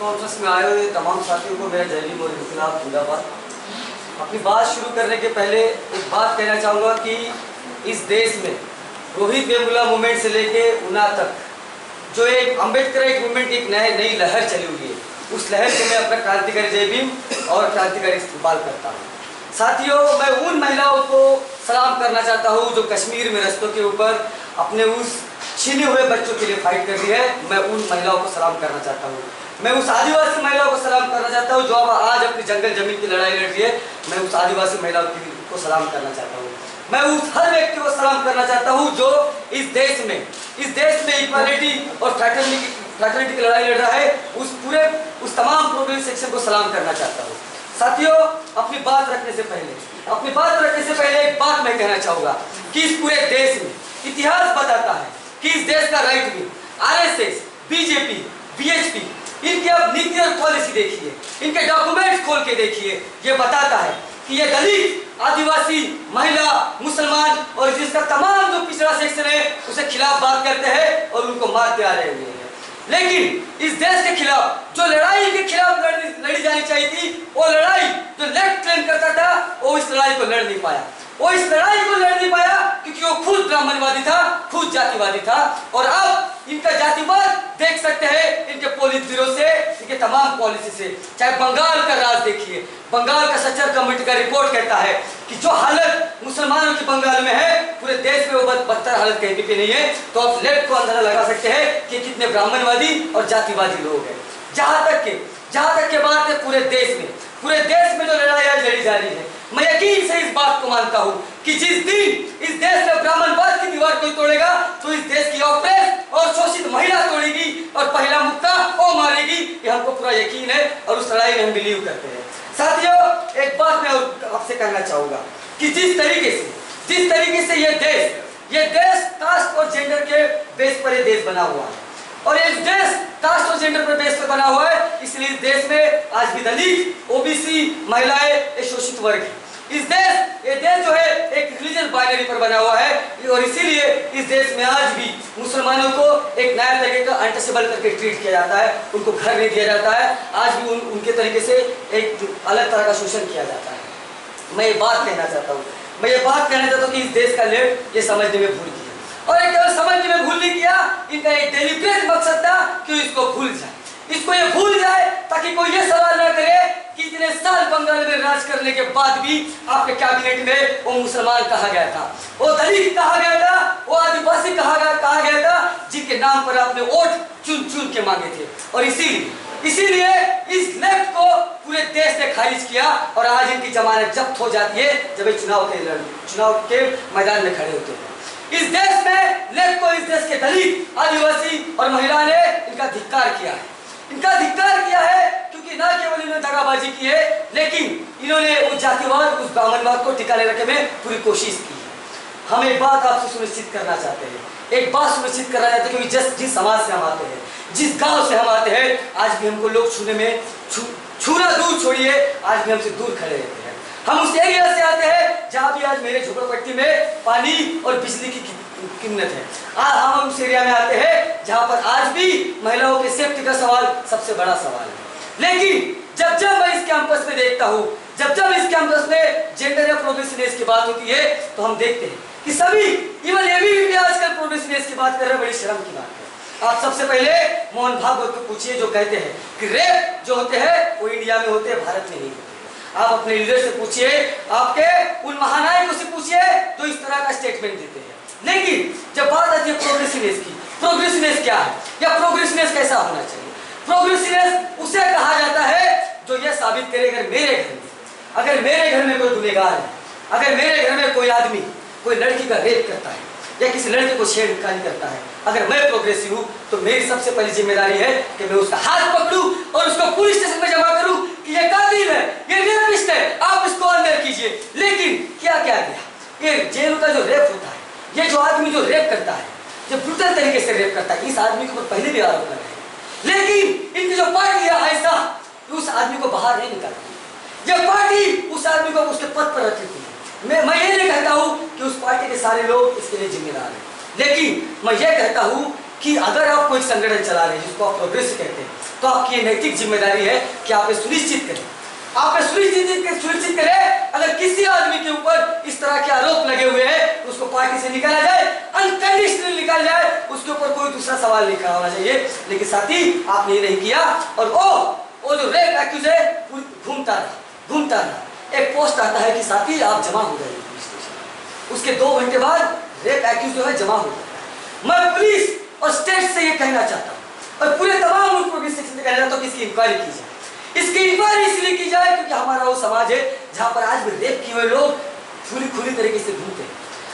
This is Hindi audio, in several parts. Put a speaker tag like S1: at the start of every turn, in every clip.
S1: कॉन्फ्रेंस में आए हुए तमाम साथियों को मेरा जय भीम और इनकलाब जिंदाबाद। अपनी बात शुरू करने के पहले एक बात कहना चाहूँगा कि इस देश में रोहित वेमुला मूवमेंट से लेके उना तक जो एक अम्बेडकर एक मूवमेंट एक नई लहर चली हुई है, उस लहर को मैं अपना क्रांतिकारी जय भीम और क्रांतिकारी इस्तेमाल करता हूँ। साथियों, मैं उन महिलाओं को सलाम करना चाहता हूँ जो कश्मीर में रस्तों के ऊपर अपने उस छीने हुए बच्चों के लिए फाइट कर रही है। मैं उन महिलाओं को सलाम करना चाहता हूँ। मैं उस आदिवासी महिलाओं को सलाम करना चाहता हूँ जो अब आज अपनी जंगल जमीन की लड़ाई लड़ रही है। मैं उस आदिवासी महिलाओं को सलाम करना चाहता हूँ। मैं उस हर व्यक्ति को सलाम करना चाहता हूँ जो इस देश में इक्वालिटी और फ्रैटर्निटी की लड़ाई लड़ रहा है। उस तमाम प्रोग्रेस सेक्शन को सलाम करना चाहता हूँ। साथियों, अपनी बात रखने से पहले एक बात मैं कहना चाहूँगा कि इस पूरे देश में इतिहास बताता है कि इस देश का right wing, RSS, BJP, BHP, इनकी अब नीति और पॉलिसी देखिए, इनके डॉक्यूमेंट्स खोल के देखिए। ये बताता है कि ये दलित, आदिवासी, महिला, मुसलमान और जिसका तमाम जो पिछड़ा सेक्शन है उसे खिलाफ बात करते हैं और उनको मारते आ रहे हैं। लेकिन इस देश के खिलाफ जो लड़ाई के खिलाफ लड़ी जानी चाहिए थी, वो लड़ाई जो लेफ्ट क्लेम करता था, वो इस लड़ाई को लड़ नहीं पाया। क्योंकि वो खुद ब्राह्मणवादी था, खुद जातिवादी था। और अब इनका जातिवाद देख सकते हैं इनके पोलित ब्यूरो से, इनके तमाम पॉलिसी से। चाहे बंगाल का राज देखिए, बंगाल का सच्चर कमेटी का रिपोर्ट कहता है कि जो हालत मुसलमानों की बंगाल में है, पूरे देश में वो बदतर हालत कहीं भी नहीं है। तो आप लेफ्ट को अंदाजा लगा सकते हैं कि कितने ब्राह्मणवादी और जातिवादी लोग हैं। जहां तक के बात है पूरे देश में जो लड़ाई आज लड़ी जा रही है, मैं यकीन से इस बात को मानता हूं कि जिस दिन इस देश में ब्राह्मणवाद की दीवार कोई तोड़ेगा तो इस देश की ऑप्रेस और शोषित महिला तोड़ेगी और पहला मुक्का वो मारेगी। ये हमको पूरा यकीन है और उस लड़ाई में हम बिलीव करते हैं। साथियों, एक बात मैं आपसे कहना चाहूंगा कि जिस तरीके से ये देश कास्ट और जेंडर के बेस पर ये देश बना हुआ है और ये देश कास्ट और जेंडर पर बेस पर बना हुआ है, इसलिए इस देश में आज भी दलित, ओबीसी, महिलाएं, शोषित वर्ग है। ये देश जो है एक रिलीजन बाइनरी पर बना हुआ है और इसीलिए इस देश में आज भी मुसलमानों को एक नया तरीके का अनटचेबल करके ट्रीट किया जाता है। उनको घर नहीं दिया जाता है। आज भी उनके तरीके से एक अलग तरह का शोषण किया जाता है। मैं ये बात कहना चाहता हूँ कि इस देश का लेफ्ट ये समझने में भूल गया और एक केवल समझने में भूल नहीं किया, इनका एक डेलिब्रेट मकसद था कि इसको भूल जाए ताकि कोई ये सवाल न करे कि इतने साल बंगाल में राज करने के बाद भी आपके कैबिनेट में वो मुसलमान कहा गया था, वो दलित कहा गया था, वो आदिवासी कहा गया था, जिनके नाम पर आपने वोट चुन के मांगे थे। और इसीलिए इस लेफ्ट को पूरे देश ने खारिज किया और आज इनकी जमानत जब्त हो जाती है जब ये चुनाव के मैदान में खड़े होते हैं। इस देश में लेफ्ट को इस देश के दलित, आदिवासी और महिला ने इनका धिक्कार किया है क्योंकि न केवल इन्होंने दगाबाजी की है, लेकिन इन्होंने उस जातिवाद, उस ब्राह्मणवाद को टिकाने रखने में पूरी कोशिश की है। हम एक बात आपसे सुनिश्चित करना चाहते हैं क्योंकि जिस समाज से हम आते हैं, जिस गांव से हम आते हैं, आज भी हमको लोग छूना दूर छोड़िए, आज भी हमसे दूर खड़े रहते हैं। हम उस एरिया से आते हैं जहाँ भी आज मेरे झोपड़पट्टी में पानी और बिजली की किल्लत है। आज हम उस एरिया में आते हैं जहाँ पर आज भी महिलाओं के सेफ्टी का सवाल सबसे बड़ा सवाल है। लेकिन जब मैं इस कैंपस में देखता हूँ, जब इस कैंपस में जेंडर या प्रोग्रेसिवनेस की बात होती है, तो हम देखते हैं कि सभी इवन एबीवी भी आजकल प्रोग्रेसिवनेस की बात कर रहे हैं। बड़ी शर्म की बात है। आप सबसे पहले मोहन भागवत को पूछिए जो कहते हैं कि रेप जो होते हैं वो इंडिया में होते हैं, भारत में नहीं होते। आप अपने लीडर से पूछिए, आपके उन महानायकों से पूछिए जो इस तरह का स्टेटमेंट देते हैं। लेकिन जब बात आती है प्रोग्रेसिवनेस क्या है या प्रोग्रेसिवनेस कैसा होना चाहिए, प्रोग्रेसिवनेस उसे कहा जाता है जो यह साबित करे अगर मेरे घर में कोई गुनहगार है, अगर मेरे घर में कोई आदमी कोई लड़की का रेप करता है या किसी लड़के को छेड़खानी करता है, अगर मैं प्रोग्रेसिव हूँ तो मेरी सबसे पहली जिम्मेदारी है कि मैं उसका हाथ पकड़ूं और उसको पुलिस स्टेशन में जमा करूं कि ये कातिल है, ये रेपिस्ट है, आप इसको अंदर कीजिए। लेकिन क्या किया गया? ये जेल का जो रेप होता है, ये जो आदमी जो रेप करता है, जो ब्रूटल तरीके से रेप करता है, इस आदमी को पहले भी आरोप लगा है। लेकिन इनकी जो पार्टी है ऐसा उस आदमी को बाहर नहीं निकालती, ये पार्टी उस आदमी को उसके पद पर रखती है। मैं ये नहीं कहता हूँ कि उस पार्टी के सारे लोग इसके लिए जिम्मेदार हैं, लेकिन मैं ये कहता हूँ कि अगर आप कोई संगठन चला रहे हैं जिसको आप प्रोग्रेस कहते हैं, तो आपकी ये नैतिक जिम्मेदारी है कि आप ये सुनिश्चित करें, आप ये सुनिश्चित करें अगर किसी आदमी के ऊपर इस तरह के आरोप लगे हुए हैं उसको पार्टी से निकाला जाए, अनकंडीशनल निकाला जाए, उसके ऊपर कोई दूसरा सवाल नहीं खड़ा होना चाहिए। लेकिन साथी आपने ये नहीं किया और वो जो रेप एक्यूज है घूमता रहा। एक पोस्ट आता है कि साथी आप जमा हो गए पुलिस स्टेशन, उसके 2 घंटे बाद रेप एक्यूज जो है जमा हो गया। मैं पुलिस और स्टेट से ये कहना चाहता हूँ और पूरे तमाम मुल्क पुलिस स्टेशन से कहना चाहता हूँ कि इसकी इंक्वायरी की जाए। इसकी इंक्वायरी इसलिए की जाए क्योंकि हमारा वो समाज है जहाँ पर आज भी रेप किए हुए लोग खुली तरीके से घूमते हैं,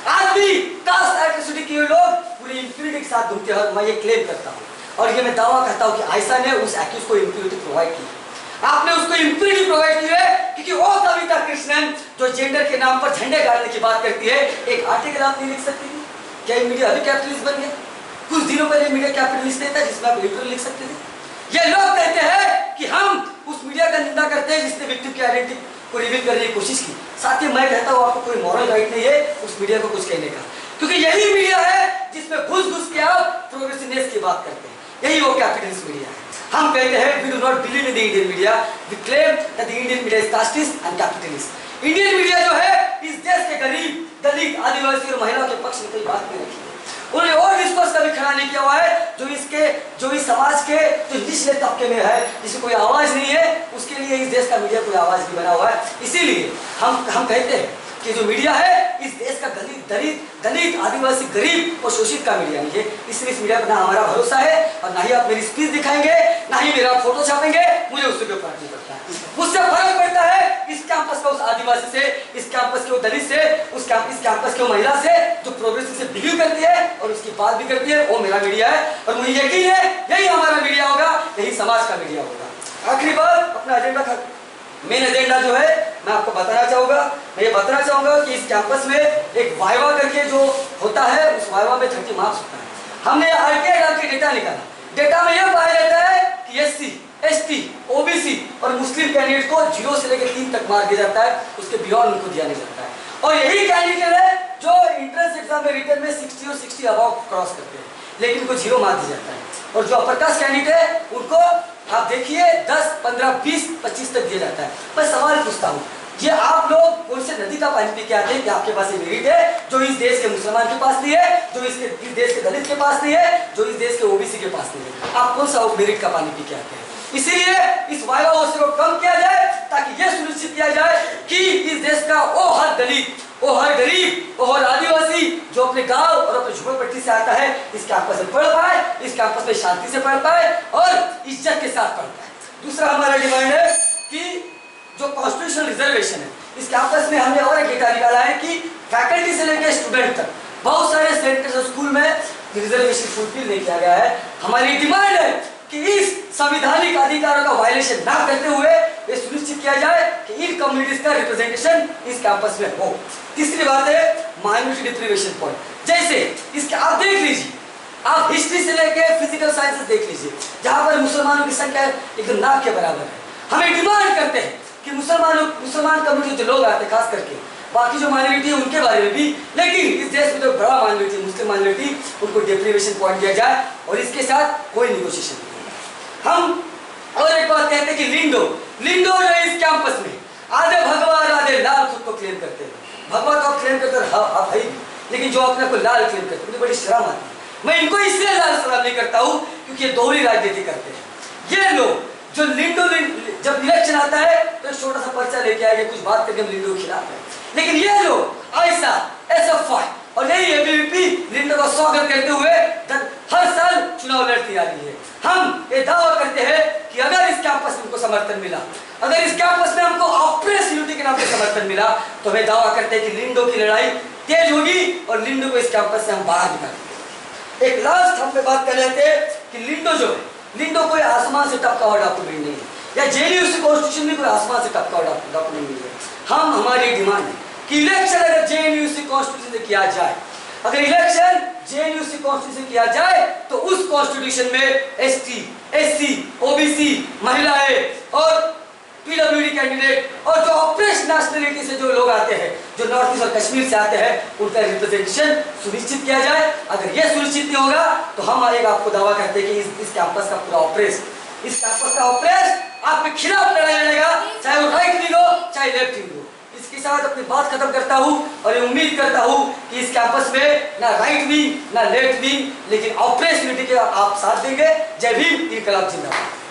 S1: आज भी कास्ट एट्रोसिटी किए हुए लोग पूरी इंप्यूनिटी के साथ घूमते हैं। मैं ये क्लेम करता हूँ और ये मैं दावा करता हूँ कि आयशा ने उस एक्यूज को इंप्यूनिटी प्रोवाइड की, आपने उसको इंप्यूनिटी प्रोवाइड की है क्योंकि वो कविता कृष्णन जो जेंडर के नाम पर झंडे गाड़ने की बात करती है, एक आर्टिकल आप नहीं लिख सकती थी क्या? मीडिया अभी कैपिटलिस्ट बन गया, कुछ दिनों पहले मीडिया कैपिटलिस्ट नहीं था जिसमें आप एडिटोरियल लिख सकते थे। ये लोग कहते हैं कि हम उस मीडिया का निंदा करते हैं जिसने विक्टिम की आइडेंटिटी को रिवील करने की कोशिश की। साथ ही मैं कहता हूँ आपको कोई मॉरल राइट नहीं है उस मीडिया को कुछ कहने का, क्योंकि यही मीडिया है जिसमें घुस के आप प्रोग्रेसिवनेस की बात करते हैं, यही वो कैपिटलिस्ट मीडिया है। हम कहते हैं we do not believe in the Indian media, we claim that the Indian media is casteist and capitalist. Indian media जो है इस देश के गरीब, दलित, आदिवासी और महिलाओं के पक्ष में कोई बात नहीं रखी है। उन्होंने और डिस्कोर्स कभी खड़ा नहीं किया हुआ है जो इस समाज के जो निचले तबके में है, जिसे कोई आवाज नहीं है, उसके लिए इस देश का मीडिया कोई आवाज नहीं बना हुआ है। इसीलिए हम कहते हैं कि जो मीडिया है इस देश का दलित, आदिवासी, गरीब और शोषित का मीडिया नहीं है। इसलिए इस मीडिया पर ना हमारा भरोसा है और ना ही आप मेरी स्पीच दिखाएंगे, ना ही मेरा फोटो छापेंगे, मुझे उससे कोई फर्क नहीं पड़ता है। मुझसे फर्क पड़ता है इस कैंपस का उस आदिवासी से, इस कैंपस के वो दलित से, इस कैंपस के वो महिला से जो प्रोग्रेसिव से बिलीव करती है और उसकी बात भी करती है, वो मेरा मीडिया है और मुझे यकीन है यही हमारा मीडिया होगा, यही समाज का मीडिया होगा। आखिरी बात, अपना एजेंडा मेन एजेंडा जो है मैं आपको बताना चाहूंगा कि इस कैंपस में एक वाइवा करके जो होता है, उस वाइवा में 30 मार्क्स होता है। हमने आरटीआई के डेटा निकाला, डेटा में यह पाया जाता है कि एससी, एसटी, ओबीसी और मुस्लिम कैंडिडेट को 0 से लेकर 3 तक मार्क दिया जाता है, उसके बियॉन्ड उनको दिया नहीं जाता है। और यही कैंडिडेट है जो एंट्रेंस एग्जाम में रिटर्न में 60 और 60 अबाव क्रॉस करते हैं, लेकिन उनको 0 मार्क दिया जाता है। और जो अपर कास्ट कैंडिडेट है उनको आप देखिए 10, 15, 20, 25 तक दिया जाता है। मैं सवाल पूछता हूँ, ये आप लोग कौन से नदी का पानी पी के आते हैं कि आपके पास ये मेरिट है जो इस देश के मुसलमान के पास नहीं है, जो इस देश के दलित के पास नहीं है, जो इस देश के ओबीसी के पास नहीं है? आप कौन सा मेरिट का पानी पी के आते हैं? इसीलिए इस वाइवा अवस्था को कम किया जाए ताकि यह सुनिश्चित किया जाए कि इस देश का वो हर दलित, वो हर गरीब, वो हर आदिवासी जो अपने गांव और अपने झोपड़पट्टी से आता है इस कैंपस में पढ़ पाए, इस कैंपस में शांति से पढ़ पाए और इज्जत के साथ पढ़ पाए। दूसरा हमारा डिमांड है कि जो कॉन्स्टिट्यूशनल रिजर्वेशन है, इस कैंपस में हमने और एक डेटा निकाला है कि फैकल्टी से लेकर स्टूडेंट तक बहुत सारे सेंटर्स और स्कूल में रिजर्वेशन फुलफिल नहीं किया गया है। हमारी डिमांड है कि इस संवैधानिक अधिकारों का वायलेशन ना करते हुए ये सुनिश्चित किया जाए कि इन कम्युनिटीज का रिप्रेजेंटेशन इस कैंपस में हो। तीसरी बात है माइनॉरिटी डिप्रिवेशन पॉइंट, जैसे इसके आप देख लीजिए, आप हिस्ट्री से लेकर फिजिकल साइंसेस देख लीजिए, जहां पर मुसलमानों की संख्या एकदम नाक के बराबर है। हमें डिमांड करते हैं कि मुसलमान कम्युनिटी जो लोग आते हैं, खास करके बाकी जो माइनॉरिटी है उनके बारे में भी, लेकिन इस देश में जो बड़ा माइनॉरिटी मुस्लिम माइनॉरिटी, उनको डिप्रिवेशन पॉइंट दिया जाए और इसके साथ कोई निगोशिएशन नहीं। हम और एक बात कहते हैं कि लिंडो जो इस कैंपस में आधे भगवा और आधे लाल खुद को क्लेम करते हैं। भगवा तो आप क्लेम करते हैं भाई, लेकिन जो अपने को लाल क्लेम करते हैं मुझे बड़ी शर्म आती है। मैं इनको इसलिए लाल सलाम नहीं करता हूँ क्योंकि ये दोहरी राजनीति करते हैं। ये लोग जो लिंडो जब इलेक्शन आता है तो छोटा सा पर्चा लेके आएंगे, कुछ बात करके हम लिंडो के खिलाफ है, लेकिन ये लोग आयशा, एसएफआई और यही एबीवीपी लिंडो का स्वागत करते हुए हर साल चुनाव लड़ती आ रही है। हम ये दावा करते हैं कि अगर इस कैंपस में हमको समर्थन मिला, अगर इस कैंपस में हमको ऑपरेशन यूनिटी के नाम पे समर्थन मिला, तो हमें दावा करते हैं कि लिंडो की लड़ाई तेज होगी और लिंडो को इस कैंपस से हम बाहर निकालेंगे। एक लास्ट हम पे बात कर रहे थे कि लिंडो जो है, लिंडो कोई आसमान से टपका हुआ डॉक्यूमेंट नहीं है, या जेएनयूसी कॉन्स्टिट्यूशन में कोई आसमान से टपका हुआ डॉक्यूमेंट नहीं है। हमारी डिमांड है कि इलेक्शन अगर जेएनयूसी कॉन्स्टिट्यूशन से किया जाए, अगर इलेक्शन जेएनयूसी कॉन्स्टिट्यूशन किया जाए तो उस कॉन्स्टिट्यूशन में एसटी, एससी, ओबीसी, महिलाएं और पीडब्ल्यूडी कैंडिडेट और जो ऑपरेशन नेशनलिटी से जो लोग आते हैं, जो नॉर्थ ईस्ट और कश्मीर से आते हैं, उनका रिप्रेजेंटेशन सुनिश्चित किया जाए। अगर यह सुनिश्चित नहीं होगा तो हम आपको दावा करते हैं कि इस कैंपस का पूरा ऑपरेशन इस कैंपस का ऑपरेस आपके खिलाफ लड़ाई लड़ेगा, चाहे वो राइट विंग हो चाहे लेफ्ट विंग हो। इसके साथ अपनी बात खत्म करता हूँ और ये उम्मीद करता हूँ कि इस कैंपस में ना राइट विंग ना लेफ्ट विंग, लेकिन ऑपरेस यूनिटी के आप साथ देंगे। जय भीम, इनकलाब जिंदाबाद।